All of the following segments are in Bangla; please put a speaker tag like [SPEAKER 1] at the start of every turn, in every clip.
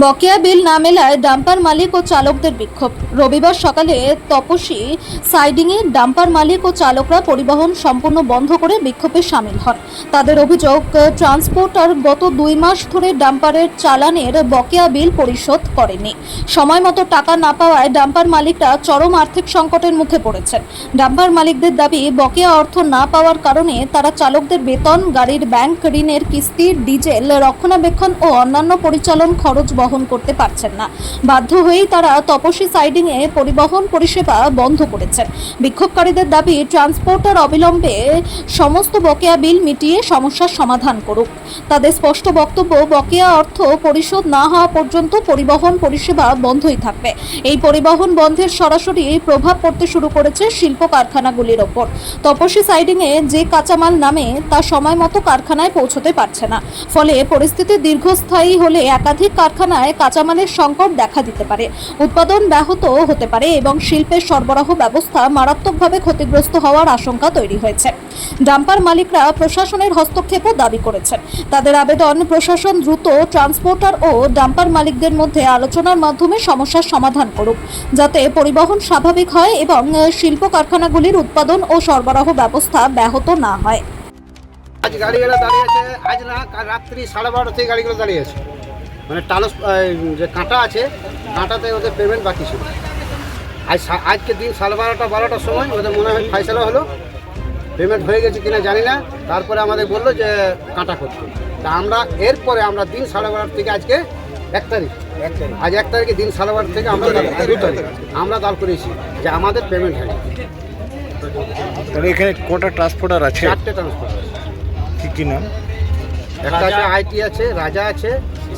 [SPEAKER 1] বকেয়া বিল না মেলায় ডাম্পার মালিক ও চালকদের বিক্ষোভ। রবিবার সকালে তপসী সাইডিংয়ে ডাম্পার মালিক ও চালকরা পরিবহন সম্পূর্ণ বন্ধ করে বিক্ষোভে সামিল হন। তাদের অভিযোগ, ট্রান্সপোর্টার গত 2 মাস ধরে ডাম্পারের চালানের বকেয়া বিল পরিশোধ করেনি। সময় মতো টাকা না পাওয়ায় ডাম্পার মালিকরা চরম আর্থিক সংকটের মুখে পড়েছেন। ডাম্পার মালিকদের দাবি, বকেয়া অর্থ না পাওয়ার কারণে তারা চালকদের বেতন, গাড়ির ব্যাংক ঋণের কিস্তি, ডিজেল, রক্ষণাবেক্ষণ ও অন্যান্য পরিচালন খরচ বহন করতে পারছেন না। বাধ্য হয়েই তারা তপসী সাইডিংয়ে পরিবহন পরিষেবা বন্ধ করেছেন। বিক্ষোভকারীদের দাবি, ট্রান্সপোর্টার অবিলম্বে সমস্ত বকেয়া বিল মিটিয়ে সমস্যার সমাধান করুক। তাদের স্পষ্ট বক্তব্য, বকেয়া অর্থ পরিশোধ না হওয়া পর্যন্ত পরিবহন পরিষেবা বন্ধই থাকবে। এই পরিবহন বন্ধের সরাসরি প্রভাব পড়তে শুরু করেছে শিল্প কারখানাগুলির ওপর। তপসী সাইডিংয়ে যে কাঁচামাল নামে তা সময় মতো কারখানায় পৌঁছতে পারছে না। ফলে পরিস্থিতি দীর্ঘস্থায়ী হলে একাধিক কারখানায় কাঁচামালের সংকট দেখা দিতে পারে, উৎপাদন ব্যাহত হতে পারে এবং শিল্পের সরবরাহ ব্যবস্থা মারাত্মকভাবে ক্ষতিগ্রস্ত হওয়ার আশঙ্কা তৈরি হয়েছে। ডাম্পার মালিকরা প্রশাসনের হস্তক্ষেপও দাবি করেছেন। তাদের আবেদন, প্রশাসন দ্রুত ট্রান্সপোর্টার ও ডাম্পার মালিকদের মধ্যে আলোচনার মাধ্যমে সমস্যার সমাধান করুক, যাতে পরিবহন স্বাভাবিক হয় এবং শিল্প কারখানাগুলির উৎপাদন ও সরবরাহ ব্যবস্থা ব্যাহত না হয়।
[SPEAKER 2] আজ গাড়িগুলো দাঁড়িয়ে আছে, আজ না কাল রাত্রি 12:30 থেকে গাড়িগুলো দাঁড়িয়ে আছে। মানে যে কাঁটা আছে, কাঁটাতে ওদের পেমেন্ট বাকি ছিল। আজকে দিন 12:30-12টার সময় ওদের মনে হয় ফাইসলা হলো, পেমেন্ট হয়ে গেছে কিনা জানি না। তারপরে আমাদের বললো যে কাঁটা করতে। তা আমরা এরপরে আমরা দিন 12:30 থেকে আজকে 1 তারিখ, আজ 1 তারিখে দিন 12:30 থেকে আমরা 2 তারিখ আমরা দাল করেছি যে আমাদের পেমেন্ট হয়নি।
[SPEAKER 3] তাহলে এখানে কটা ট্রান্সপোর্টার আছে?
[SPEAKER 2] 4টে ট্রান্সপোর্টার আছে।
[SPEAKER 3] কি নাম?
[SPEAKER 2] একটা আছে আইটি আছে, রাজা আছে,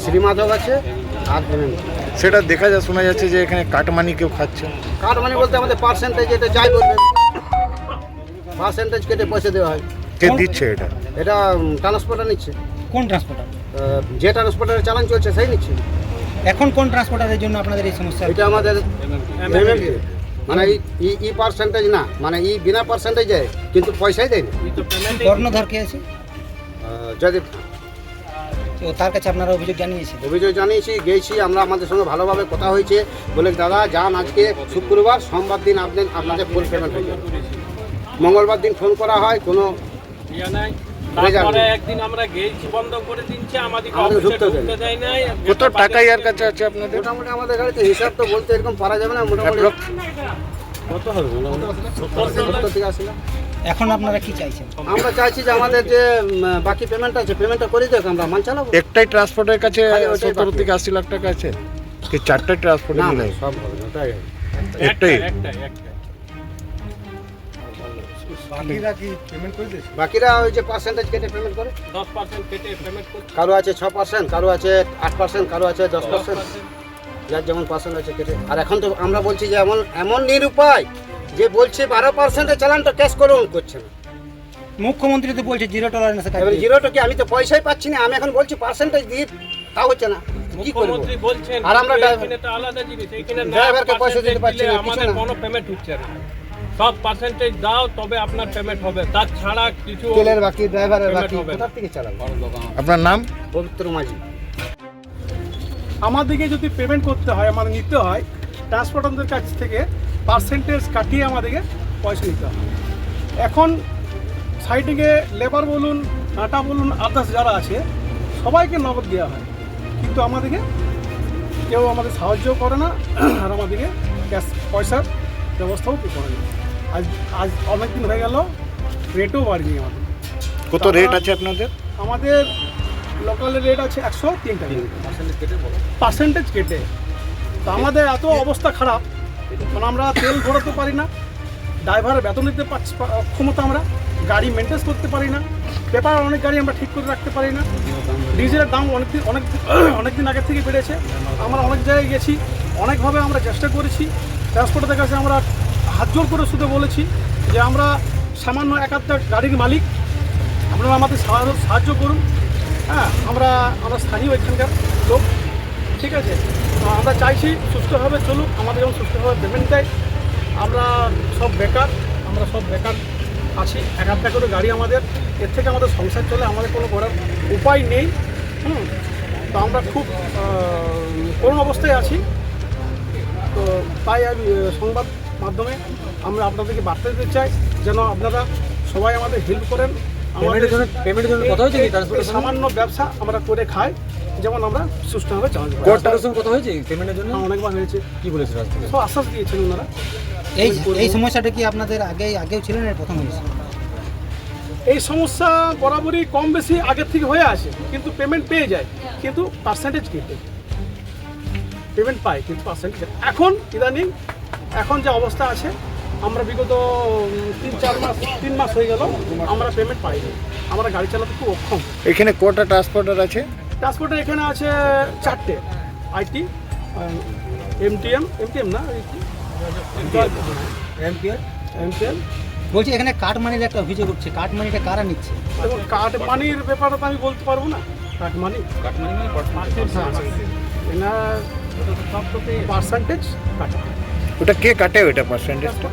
[SPEAKER 2] শ্রীমাধব আছে আর এমএম।
[SPEAKER 3] সেটা দেখা যায়, শোনা যাচ্ছে যে এখানে কাটমানি কেউ খাচ্ছে।
[SPEAKER 2] কার মানে বলতে আমাদের পার্সেন্টেজ, এটা যাই বলবে পার্সেন্টেজ কেটে পয়সা দেওয়া হয়।
[SPEAKER 3] কে দিচ্ছে এটা?
[SPEAKER 2] এটা ট্রান্সপোর্টার নিচ্ছে।
[SPEAKER 4] কোন ট্রান্সপোর্টার?
[SPEAKER 2] যে ট্রান্সপোর্টারের চালান চলছে সেই নিচ্ছে।
[SPEAKER 4] এখন কোন ট্রান্সপোর্টারের জন্য আপনাদের এই সমস্যা?
[SPEAKER 2] এটা আমাদের মানে ই পার্সেন্টেজ না, মানে ই বিনা পার্সেন্টেজে কিন্তু পয়সাই দেয় না।
[SPEAKER 4] কর্ণধার কে আছে?
[SPEAKER 2] যদি
[SPEAKER 4] তো তার কাছে আপনারা অভিযোগ জানিয়েছেন?
[SPEAKER 2] অভিযোগ জানিয়েছি, গিয়েছি আমরা, আমাদের সঙ্গে ভালোভাবে কথা হয়েছে। বলে দাদা যান, আজকে শুক্রবার, সোমবার দিন আপনাদের ফুল পেমেন্ট হয়ে যাবে। মঙ্গলবার দিন ফোন করা হয়, কোনো
[SPEAKER 5] একদিন আমরা গেছি বন্ধ করে দিচ্ছে, আমাদের
[SPEAKER 2] ঢুকতে
[SPEAKER 5] দেয় নাই।
[SPEAKER 3] কত টাকা এর কাছে আছে আপনাদের?
[SPEAKER 2] মোটামুটি আমাদের গাড়িতে হিসাব তো বলতে এরকম পারা যাবে না, মোটামুটি কত হবে, 70 থেকে 80 লাখ।
[SPEAKER 4] এখন আপনারা কি চাইছেন?
[SPEAKER 2] আমরা চাইছি যে আমাদের যে বাকি পেমেন্ট আছে, পেমেন্টটা করে দেখ, আমরা মান চালাবো।
[SPEAKER 3] একটাই ট্রান্সপোর্টের কাছে
[SPEAKER 2] খালি ওটাই
[SPEAKER 3] 70
[SPEAKER 2] বাকি।
[SPEAKER 3] থেকে 80 লাখ টাকা আছে কি 4টা ট্রান্সপোর্টে
[SPEAKER 2] না
[SPEAKER 3] মিলে?
[SPEAKER 2] সব হবে না, ওটাই হবে।
[SPEAKER 3] একটাই।
[SPEAKER 2] বাকিরা ওই যে পার্সেন্টেজ কেটে পেমেন্ট করে,
[SPEAKER 5] 10% কেটে পেমেন্ট করতে।
[SPEAKER 2] কারো আছে 6%, কারো আছে 8%, কারো আছে 10%, যার যেমন পার্সেন্ট আছে কেটে। আর এখন তো আমরা বলছি যে এমন নিরুপায় যে বলছে 12% চালানটা ক্যাশ করুন, করছে না।
[SPEAKER 4] মুখ্যমন্ত্রী তো বলছে জিরো টলারেন্সে কাজ
[SPEAKER 2] এবার
[SPEAKER 4] করবে।
[SPEAKER 2] 0 কি, আমি তো পয়সাই পাচ্ছি না, আমি এখন বলছি পার্সেন্টেজ দিয়ে, তা হচ্ছে না, কি করব?
[SPEAKER 5] মুখ্যমন্ত্রী বলছেন
[SPEAKER 2] আর আমরা
[SPEAKER 5] এখানে তো আলাদা জিনিস, এখানে না
[SPEAKER 2] ড্রাইভারকে পয়সা দিতে পারছি না, কিছু
[SPEAKER 5] আমাদের
[SPEAKER 2] না।
[SPEAKER 5] কোনো পেমেন্ট হচ্ছে না। সব পার্সেন্টেজ দাও তবে আপনার পেমেন্ট হবে, তাছাড়া কিছু
[SPEAKER 2] তেলের বাকি, ড্রাইভারের
[SPEAKER 5] Payment
[SPEAKER 2] বাকি,
[SPEAKER 5] হবে না।
[SPEAKER 2] কোথা থেকে চালাবো?
[SPEAKER 3] আপনার নাম?
[SPEAKER 2] পবিত্র মাঝি।
[SPEAKER 6] আমাদেরকে যদি পেমেন্ট করতে হয়, আমাদের নিতে হয় ট্রান্সপোর্টারদের কাছ থেকে পার্সেন্টেজ কাটিয়ে আমাদেরকে পয়সা নিতে হয়। এখন সাইডিংয়ে লেবার বলুন, কাঁটা বলুন, আদার্স যারা আছে সবাইকে নগদ দেওয়া হয়, কিন্তু আমাদেরকে কেউ আমাদের সাহায্য করে না, আর আমাদেরকে ক্যাশ পয়সার ব্যবস্থাও কেউ করে না। আজ অনেক দিন হয়ে গেল, রেটও বাড়িনি আমাদের।
[SPEAKER 3] কত রেট আছে আপনাদের?
[SPEAKER 6] আমাদের লোকালের রেট আছে 103 টাকা পার্সেন্টেজ কেটে। তো আমাদের এত অবস্থা খারাপ, কারণ আমরা তেল ভরাতে পারি না, ড্রাইভারের বেতন দিতে পারছি ক্ষমতা, আমরা গাড়ি মেনটেন্স করতে পারি না, পেপার অনেক গাড়ি আমরা ঠিক করে রাখতে পারি না, ডিজেলের দাম অনেক দিন আগের থেকে বেড়েছে। আমরা অনেক জায়গায় গেছি, অনেকভাবে আমরা চেষ্টা করেছি, ট্রান্সপোর্টের কাছে আমরা হাত জোর করে শুধু বলেছি যে আমরা সামান্য একাধটা গাড়ির মালিক, আপনারা আমাদের সাহায্য করুন। হ্যাঁ, আমরা স্থানীয় এখানকার লোক, ঠিক আছে। আমরা চাইছি সুস্থভাবে চলুক, আমাদের যেমন সুস্থভাবে পেমেন্ট দেয়। আমরা সব বেকার আছি, এক আধটা করে গাড়ি আমাদের, এর থেকে আমাদের সংসার চলে, আমাদের কোনো করার উপায় নেই। তো আমরা খুব করুণ অবস্থায় আছি। তো তাই আমি সংবাদ মাধ্যমে আমরা আপনাদেরকে বার্তা দিতে চাই যেন আপনারা সবাই আমাদের হেল্প করেন।
[SPEAKER 7] পেমেন্টের জন্য কথা হয়েছে কি
[SPEAKER 6] এই
[SPEAKER 7] ট্রান্সপোর্টেশন?
[SPEAKER 6] সামান্য ব্যবসা আমরা করে খাই, যেমন আমরা সুষ্ঠুভাবে চালাতে পারি।
[SPEAKER 7] কোর্টের সঙ্গে কথা হয়েছে পেমেন্টের জন্য?
[SPEAKER 6] অনেকবার হয়েছে,
[SPEAKER 7] কি বলেছে ট্রান্সপোর্ট?
[SPEAKER 6] সব আশ্বাস দিয়েছেন ওনারা।
[SPEAKER 4] এই সমস্যাটা কি আপনাদের আগেও ছিল না প্রথম হয়েছে?
[SPEAKER 6] এই সমস্যা বরাবরই কম বেশি আগের থেকে হয়ে আসে, কিন্তু পেমেন্ট পেয়ে যায়, কিন্তু পার্সেন্টেজ কেটে পেমেন্ট পাই, কিন্তু পার্সেন্টেজ এখন ইদানিং এখন যে অবস্থা আছে, আমরা বিগত 3 মাস হয়ে গেল আমরা পেমেন্ট পাইনি। আমরা গাড়ি চালাতে খুব অক্ষম।
[SPEAKER 3] এখানে কটা ট্রান্সপোর্টার আছে?
[SPEAKER 6] ট্রান্সপোর্টার এখানে আছে 4টে, আইটি, এমটিএম না এমটিএল।
[SPEAKER 4] বলছি এখানে কাটমানির একটা অভিযোগ উঠছে, কাটমানিটা কারা নিচ্ছে?
[SPEAKER 6] এবং কার্ড মানির ব্যাপারে তো আমি বলতে পারবো না। কার্ড মানি এনার পার্সেন্টেজ কাটা।
[SPEAKER 3] ওটা কে কাটে ওটা পার্সেন্টেজটা?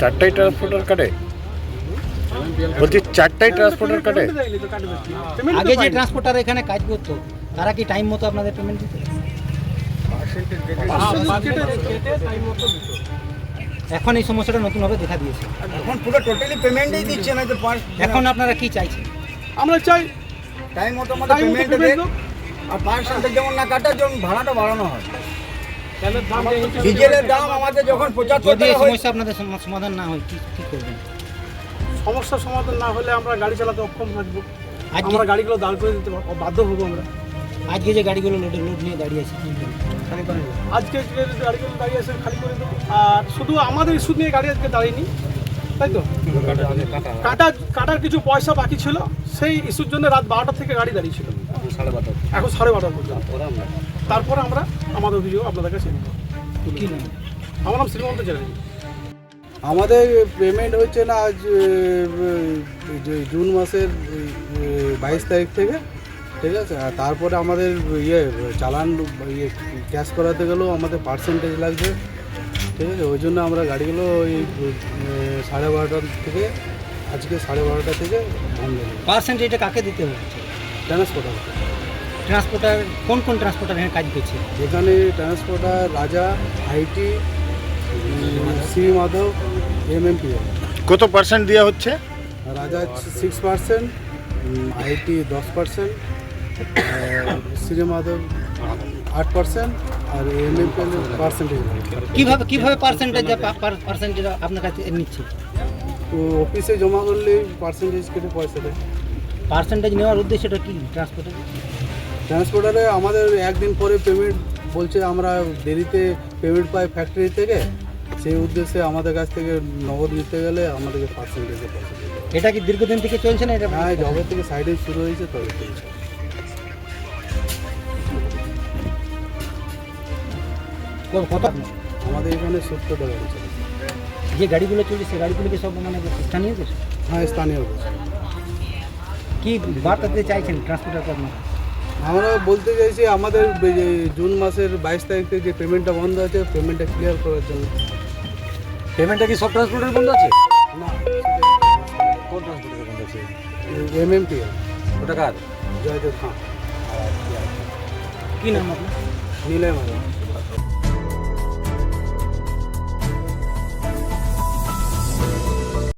[SPEAKER 3] 4টাই ট্রান্সপোর্টার কাটে? বলছি 4টাই ট্রান্সপোর্টার কাটে?
[SPEAKER 4] আগে যে ট্রান্সপোর্টার এখানে কাজ করতো তারা কি টাইম মতো আপনাদের পেমেন্ট দিত? এখন এই সমস্যাটা নতুনভাবে দেখা দিয়েছে।
[SPEAKER 8] এখন পুরো টোটালি পেমেন্টই দিচ্ছে না, তো
[SPEAKER 4] এখন আপনারা কি চাইছেন?
[SPEAKER 6] আমরা চাই
[SPEAKER 8] টাইম মতো
[SPEAKER 6] টাইম মতো
[SPEAKER 8] পেমেন্ট
[SPEAKER 6] পেমেন্ট
[SPEAKER 8] দেয়, আর পার্সেন্টেজ যেমন না কাটার জন্য ভাড়াটা বাড়ানো হয়।
[SPEAKER 6] তেলের দাম
[SPEAKER 8] ডিজেলের দাম আমাদের যখন 75
[SPEAKER 4] যদি এই
[SPEAKER 8] টাকা হয়,
[SPEAKER 4] সমস্যা আপনাদের সমাধান না হয় কি করবেন?
[SPEAKER 6] সমস্যার সমাধান না হলে আমরা গাড়ি চালাতে অক্ষম থাকবো।
[SPEAKER 4] আজকে
[SPEAKER 6] আমরা গাড়িগুলো দাঁড় করে দিতে বাধ্য হবো আমরা।
[SPEAKER 4] আজকে যে গাড়িগুলো লোড নিয়ে দাঁড়িয়ে আছে কি করবেন?
[SPEAKER 6] আজকে যে গাড়িগুলো দাঁড়িয়ে আছে খালি করে দেবো। আর শুধু আমাদের ইস্যু নিয়ে গাড়ি আজকে দাঁড়িয়েনি, তাই তো কাটার কিছু পয়সা বাকি ছিল, সেই ইস্যুর জন্য রাত 12টা থেকে গাড়ি দাঁড়িয়ে ছিল, এখন 12:30 পর্যন্ত। তারপরে আমরা আমাদের অভিযোগ আপনাদের কাছে।
[SPEAKER 4] কি নাম?
[SPEAKER 6] আমার নাম শ্রীমন্ত চ্যাটার্জি।
[SPEAKER 9] আমাদের পেমেন্ট হচ্ছে না আজ জুন মাসের 22 তারিখ থেকে, ঠিক আছে। আর তারপরে আমাদের চালান ক্যাশ করাতে গেলেও আমাদের পার্সেন্টেজ লাগবে, ঠিক আছে। ওই জন্য আমরা গাড়িগুলো ওই 12:30 থেকে আজকে 12:30 থেকে বন্ধ নেই।
[SPEAKER 4] পার্সেন্টেজটা কাকে দিতে হবে?
[SPEAKER 9] ট্রান্সপোর্টার
[SPEAKER 4] কোন ট্রান্সপোর্টার এখানে কাজ করছে?
[SPEAKER 9] এখানে ট্রান্সপোর্টার রাজা, আইটি, শ্রী মাধব, এমএমপিএল।
[SPEAKER 3] কত পার্সেন্ট দেওয়া হচ্ছে?
[SPEAKER 9] রাজা 6%, আইটি 10%, শ্রী মাধব 8%, আর এমএমপিএল পার্সেন্টেজ।
[SPEAKER 4] কিভাবে পার্সেন্টেজ আপনার কাছে নিচ্ছে?
[SPEAKER 9] তো অফিসে জমা করলে পার্সেন্টেজ কেটে পয়সা দেয়।
[SPEAKER 4] পার্সেন্টেজ নেওয়ার উদ্দেশ্যটা কি ট্রান্সপোর্টার?
[SPEAKER 9] ট্রান্সপোর্টারে আমাদের একদিন পরে পেমেন্ট বলছে, আমরা দেরিতে পেমেন্ট পাই ফ্যাক্টরি থেকে, সেই উদ্দেশ্যে আমাদের কাছ থেকে নগদ নিতে গেলে আমাদেরকে পার্সেন্টেজে পয়সা দিতে হবে।
[SPEAKER 4] এটা কি দীর্ঘদিন থেকে চলছে না? এটা
[SPEAKER 9] হ্যাঁ, যবে থেকে সাইডে শুরু হয়েছে তবে চলছে।
[SPEAKER 4] কত
[SPEAKER 9] আমাদের এখানে 70 টাকা চলছে।
[SPEAKER 4] যে গাড়িগুলো চলছে সেই গাড়িগুলো কি সব মানে স্থানীয়দের?
[SPEAKER 9] হ্যাঁ, স্থানীয় বলছে।
[SPEAKER 4] কি বার্তা দিতে চাইছেন ট্রান্সপোর্টার আপনারা?
[SPEAKER 9] আমরা বলতে চাইছি আমাদের যে জুন মাসের 22 তারিখ থেকে যে পেমেন্টটা বন্ধ আছে, পেমেন্টটা ক্লিয়ার করার জন্য।
[SPEAKER 7] পেমেন্টটা কি সব ট্রান্সপোর্টের বন্ধ আছে?
[SPEAKER 9] না,
[SPEAKER 7] কোন ট্রান্সপোর্টের বন্ধ আছে?
[SPEAKER 9] এমএমপিএল
[SPEAKER 7] ওটা কার?
[SPEAKER 9] জয়দেব খান,
[SPEAKER 4] কি নাম আপনার?
[SPEAKER 9] নীলয় মাধব।